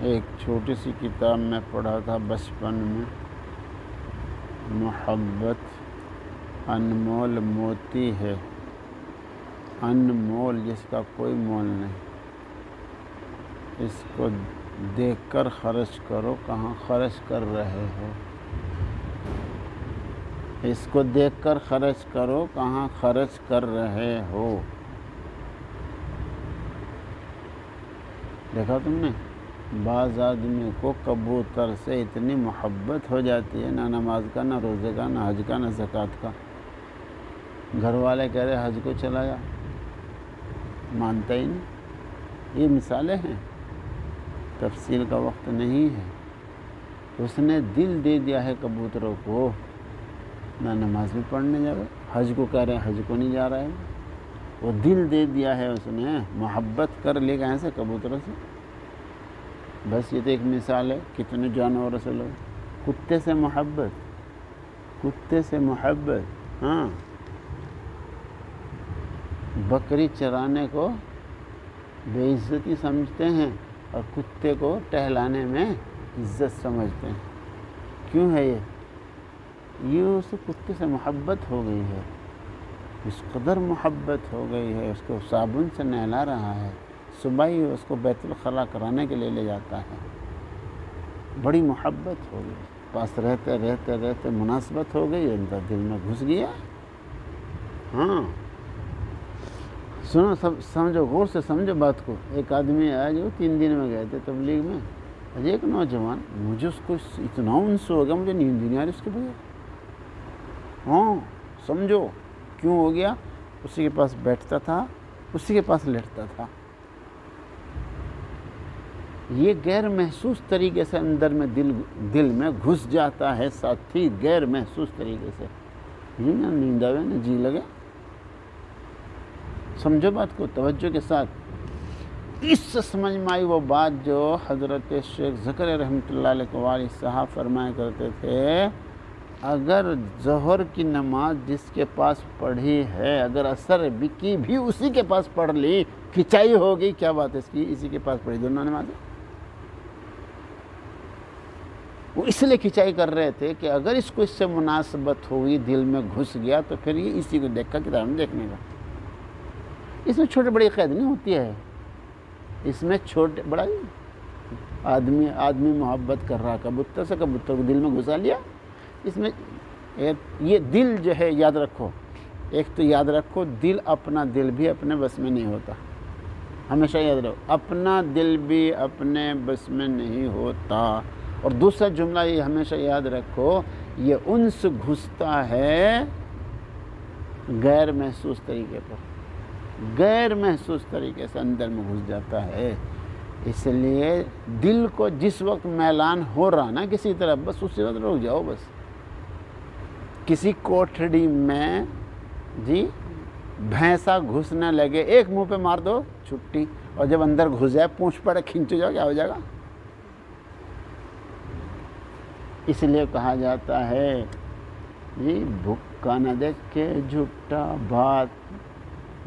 एक छोटी सी किताब में पढ़ा था बचपन में, मोहब्बत अनमोल मोती है, अनमोल जिसका कोई मोल नहीं। इसको देखकर खर्च करो, कहाँ खर्च कर रहे हो। इसको देखकर खर्च करो, कहाँ खर्च कर रहे हो। देखा तुमने, बाज़ आदमी को कबूतर से इतनी मोहब्बत हो जाती है, ना नमाज का, ना रोज़े का, ना हज का, ना ज़कात का। घर वाले कह रहे हज को चला जा, मानता ही नहीं। ये मिसालें हैं, तफसील का वक्त नहीं है। उसने दिल दे दिया है कबूतरों को, ना नमाज भी पढ़ने जावे, हज को कह रहे हैं हज को नहीं जा रहा है। वो दिल दे दिया है उसने, मोहब्बत कर ले कहाँ से, कबूतरों से। बस ये तो एक मिसाल है, कितने जानवरों से लोग। कुत्ते से मोहब्बत, कुत्ते से मोहब्बत, हाँ। बकरी चराने को बेइज्जती समझते हैं और कुत्ते को टहलाने में इज्जत समझते हैं। क्यों है ये उस कुत्ते से मोहब्बत हो गई है, इस कदर मोहब्बत हो गई है। उसको साबुन से नहला रहा है, सुबह ही उसको बैतुल खला कराने के लिए ले जाता है। बड़ी मोहब्बत हो गई, पास रहते रहते रहते मुनासबत हो गई, अंदर दिल में घुस गया। हाँ सुनो, सब समझो, गौर से समझो बात को। एक आदमी आया जो 3 दिन में गए थे तबलीग में, अजय एक नौजवान, मुझे उसको इतना उनस हो गया, मुझे नींद नहीं आ रही उसके बगैर। हाँ समझो क्यों हो गया। उसी के पास बैठता था, उसी के पास लेटता था। ये गैर महसूस तरीके से अंदर में दिल में घुस जाता है साथी, गैर महसूस तरीके से। ये ना नींद आवे ना जी लगे। समझो बात को तवज्जो के साथ। इससे समझ में आई वो बात जो हज़रत शेख ज़करिया रहमतुल्लाह अलैहि साहब फरमाया करते थे, अगर ज़ोहर की नमाज जिसके पास पढ़ी है, अगर असर की भी उसी के पास पढ़ ली, खिंचाई हो गई। क्या बात है इसकी, इसी के पास पढ़ी दोनों नमाज़ें। वो इसलिए खिंचाई कर रहे थे कि अगर इसको इससे मुनासबत हुई, दिल में घुस गया, तो फिर ये इसी को देखा किताब में देखने का। इसमें छोटे बड़ी कैद नहीं होती है, इसमें छोटे बड़ा आदमी मोहब्बत कर रहा कबूतर से, कबूतर को दिल में घुसा लिया। इसमें ये दिल जो है, याद रखो, एक तो याद रखो, दिल, अपना दिल भी अपने बस में नहीं होता। हमेशा याद रखो, अपना दिल भी अपने बस में नहीं होता। और दूसरा जुमला ये हमेशा याद रखो, ये उनसे घुसता है गैर महसूस तरीके पर, गैर महसूस तरीके से अंदर में घुस जाता है। इसलिए दिल को जिस वक्त मैलान हो रहा ना किसी तरह, बस उसी वक्त रुक जाओ। बस किसी कोठड़ी में जी भैंसा घुसने लगे, एक मुंह पे मार दो छुट्टी, और जब अंदर घुस जाए पूंछ पड़े खींच जाओ, क्या हो जाएगा। इसलिए कहा जाता है जी, भुक्का न देखे झुट्टा बात,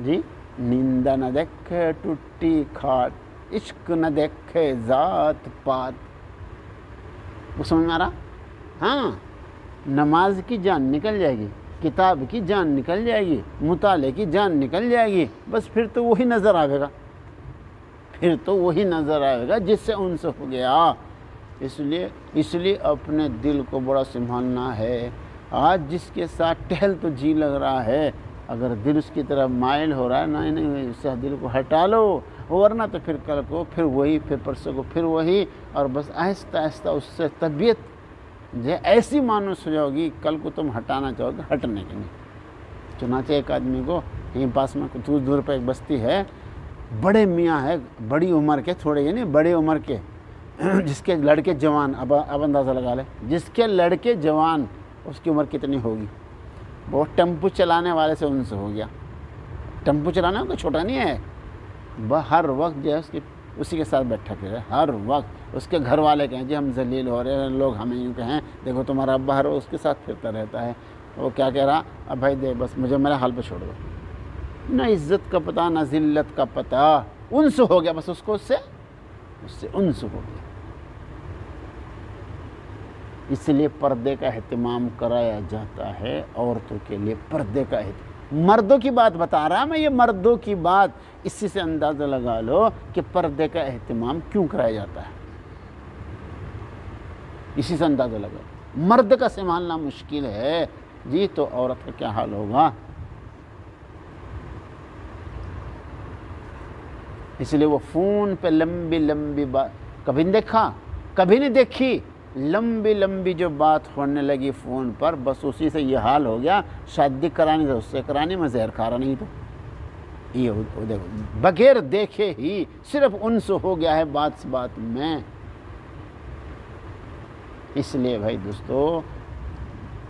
जी निंदा न देखे टूटी खाट, इश्क न देखे जात पात। वो समझ में आ रहा। हाँ, नमाज की जान निकल जाएगी, किताब की जान निकल जाएगी, मुताले की जान निकल जाएगी, बस फिर तो वही नज़र आएगा, फिर तो वही नज़र आएगा जिससे उनसे हो गया। इसलिए अपने दिल को बड़ा संभालना है। आज जिसके साथ टहल तो जी लग रहा है, अगर दिल उसकी तरफ माइल हो रहा है, नहीं उससे दिल को हटा लो, वरना तो फिर कल को फिर वही, फिर परसों को फिर वही, और बस आहिस्ता आहिस्ता उससे तबीयत जो ऐसी मानूस हो जाओगी, कल को तुम हटाना चाहोगे, हटने के नहीं। चुनाचे एक आदमी को, यहीं पास में कुछ दूर पर एक बस्ती है, बड़े मियाँ है, बड़ी उम्र के, थोड़े ये नहीं बड़े उम्र के, जिसके लड़के जवान, अब अंदाज़ा लगा ले, जिसके लड़के जवान, उसकी उम्र कितनी होगी। वो टेम्पो चलाने वाले से उनसे हो गया। टेम्पो चलाना कोई छोटा नहीं है, वह हर वक्त जो है उसी के साथ बैठा फिर, हर वक्त उसके घर वाले कहें जी हम जलील हो रहे हैं, लोग हमें यूँ कहें देखो तुम्हारा अब्बा हर वक्त उसके साथ फिरता रहता है। वो क्या कह रहा, अब भाई दे बस मुझे मेरे हाल पे छोड़ दो। ना इज़्ज़त का पता, ना ज़िल्लत का पता, उनसे हो गया बस उसको, उससे उनसे हो गया। इसलिए पर्दे का एहतमाम कराया जाता है औरतों के लिए। पर्दे का मर्दों की बात बता रहा मैं, ये मर्दों की बात। इसी से अंदाज़ा लगा लो कि पर्दे का एहतमाम क्यों कराया जाता है। इसी से अंदाज़ा लगा। मर्द का संभालना मुश्किल है जी, तो औरत का क्या हाल होगा। इसलिए वो फ़ोन पे लंबी लंबी बात कभी नहीं देखा, कभी नहीं देखी। लंबी लंबी जो बात होने लगी फ़ोन पर, बस उसी से ये हाल हो गया। शादी करानी तो उससे करानी, मैं जहर खा रहा नहीं तो ये देखो, बगैर देखे ही सिर्फ उनसे हो गया है बात में। इसलिए भाई दोस्तों,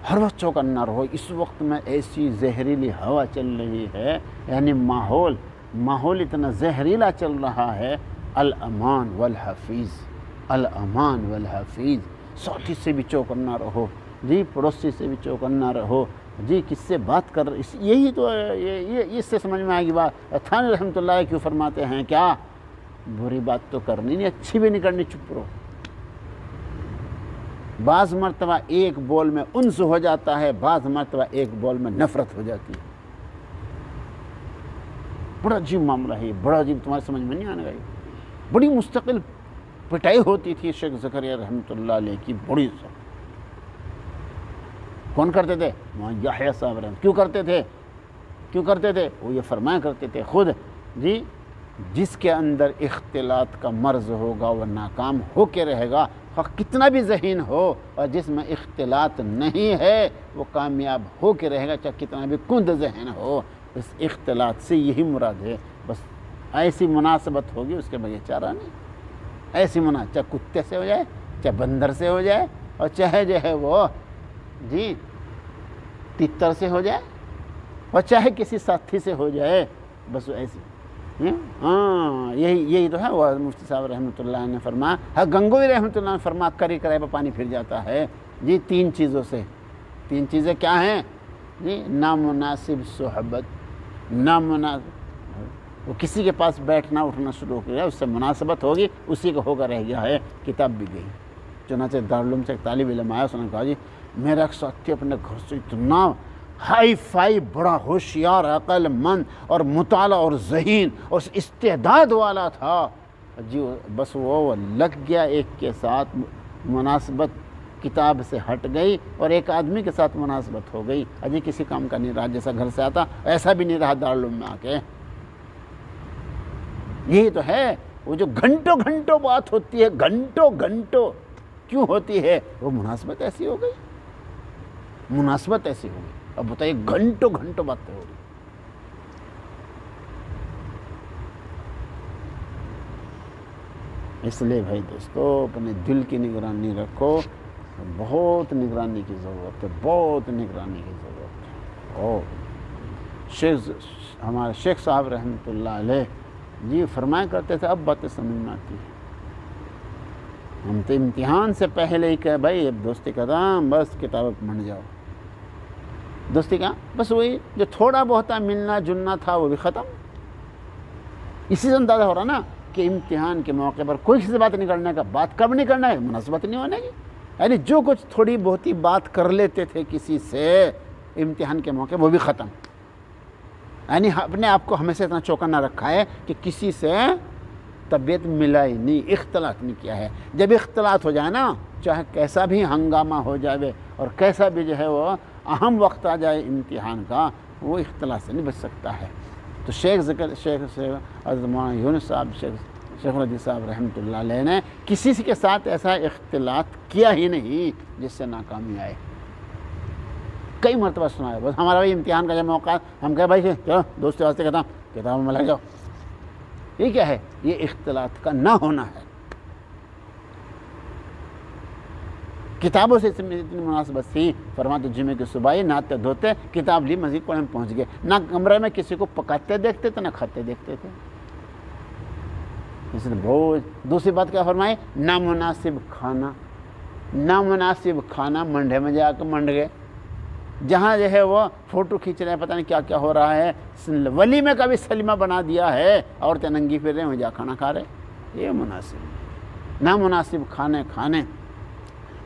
हर वक्त चौकन्ना रहो। इस वक्त में ऐसी जहरीली हवा चल रही है, यानी माहौल इतना जहरीला चल रहा है। अल अमान वल हफीज़, अल अमान वल हफीज़। साथी से भी चौकन्ना रहो जी, पड़ोसी से भी चौकन्ना रहो जी। किससे बात कर, यही तो ये इससे समझ में आएगी बात। थानी रहमतुल्लाह क्यों फरमाते हैं, क्या बुरी बात तो करनी नहीं, अच्छी भी नहीं करनी, चुप रहो। बाज़ मरतबा एक बोल में उन्स हो जाता है, बाज़ मरतबा एक बोल में नफ़रत हो जाती है। बड़ा अजीब मामला है, बड़ा अजीब, तुम्हारे समझ में नहीं आने का। बड़ी मुस्तकिल पिटाई होती थी शेख ज़करिया रहमतुल्लाह अलैह की, बड़ी सब। कौन करते थे? याह्या साहब रहमत। क्यों करते थे? वो ये फरमाया करते थे खुद जी, जिसके अंदर इख्तिलात का मर्ज़ होगा वो नाकाम हो के रहेगा, कितना भी ज़हीन हो। और जिसमें इख्तिलात नहीं है वो कामयाब हो के रहेगा, चाहे कितना भी कुंद ज़हन हो। इस इख्तिलात से यही मुराद है। बस ऐसी मुनासबत होगी, उसके बगैर चारा नहीं। ऐसी मुनासबत चाहे कुत्ते से हो जाए, चाहे बंदर से हो जाए, और चाहे जो है वो जी तितर से हो जाए, और चाहे किसी साथी से हो जाए, बस ऐसी। हाँ, यही तो है। वह मुफ्ती साहब रहमतुल्लाह ने फरमाया, हाँ गंगोई रहमतुल्लाह ने फरमाया, करी कराए पर पानी फिर जाता है जी, 3 चीज़ों से। 3 चीज़ें क्या हैं जी? नामुनासिब सोहबत, नामुनासिब, वो किसी के पास बैठना उठना शुरू हो गया, उससे मुनासबत होगी, उसी का होकर रह गया है, किताब भी गई। चुनाचे दारुल से एक तालिब इल्म आया, उसने कहा जी मेरा एक साथी अपने घर से इतना हाई फाई, बड़ा होशियार, अक्लमंद और मुताला और ज़हीन और इस्तेदाद वाला था जी, बस वो लग गया एक के साथ, मुनासबत किताब से हट गई और एक आदमी के साथ मुनासबत हो गई। अजी किसी काम का नहीं रहा, जैसा घर से आता ऐसा भी नहीं रहा दारुल उलूम में आके। यही तो है, वो जो घंटों घंटों बात होती है, घंटों घंटों क्यों होती है? वो मुनासबत ऐसी हो गई, मुनासबत ऐसी हो गई। अब बताइए, घंटों घंटों बातें हो रही। इसलिए भाई दोस्तों, अपने दिल की निगरानी रखो, बहुत निगरानी की ज़रूरत है, बहुत निगरानी की ज़रूरत है। और हमारे शेख साहब रहमतुल्लाह अलैह जी फरमाया करते थे, अब बातें समझ में आती है। हम तो इम्तिहान से पहले ही कहे भाई अब दोस्ती का दाम, बस किताब पढ़ जाओ। दोस्ती का बस वही जो थोड़ा बहुत मिलना जुलना था वो भी ख़त्म। इसी से अंदाज़ा हो रहा ना कि इम्तिहान के मौके पर कोई किसी से बात नहीं करने का। बात कब नहीं करना है? मुनासिबत नहीं होने की। यानी जो कुछ थोड़ी बहुत ही बात कर लेते थे किसी से इम्तिहान के मौके, वो भी ख़त्म। यानी अपने आप को हमेशा इतना चौकन्ना रखा है कि किसी से तबीयत मिलाई नहीं, इख्तलात नहीं किया है। जब इख्तलात हो जाए ना, चाहे कैसा भी हंगामा हो जाए और कैसा भी जो है वो अहम वक्त आ जाए इम्तिहान का, वो इख्तलात से नहीं बच सकता है। तो शेख मौलाना यूनुस साहब, शेख रजीज़ साहब रहमतुल्लाह अलैह ने किसी के साथ ऐसा इख्तलात किया ही नहीं जिससे नाकामी आए। कई मरतबा सुना है। बस हमारा भाई इम्तिहान का जब मौका, हम कहे भाई चलो दोस्ती वास्ते कहता हूँ किताब में लग जाओ। ये क्या है? ये इख्तलात का ना होना है। किताबों से इतनी मुनासिबत थी, फरमाते जुमे की सुबह ही नहाते धोते, किताब ली, मस्जिद पढ़ने पहुँच गए। ना कमरे में किसी को पकाते देखते थे, ना खाते देखते थे। इसलिए बहुत दूसरी बात क्या फरमाई? नामुनासिब खाना। नामुनासिब खाना, मंडे में जाकर मंड गए, जहाँ जो है वो फ़ोटो खींच रहे हैं, पता नहीं क्या क्या हो रहा है। वली में कभी सलीमा बना दिया है, औरतें नंगी फिर रहे हैं, वहाँ जा खाना खा रहे। ये मुनासिब, नामुनासिब खाने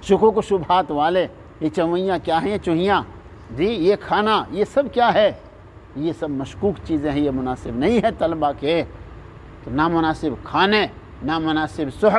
सुखों को शुभात वाले, ये चवैयाँ क्या हैं, ये चूहियाँ जी, ये खाना, ये सब क्या है, ये सब मशकूक चीज़ें हैं, ये मुनासिब नहीं है तलबा के। तो ना मुनासिब खाने, ना मुनासिब सुहब।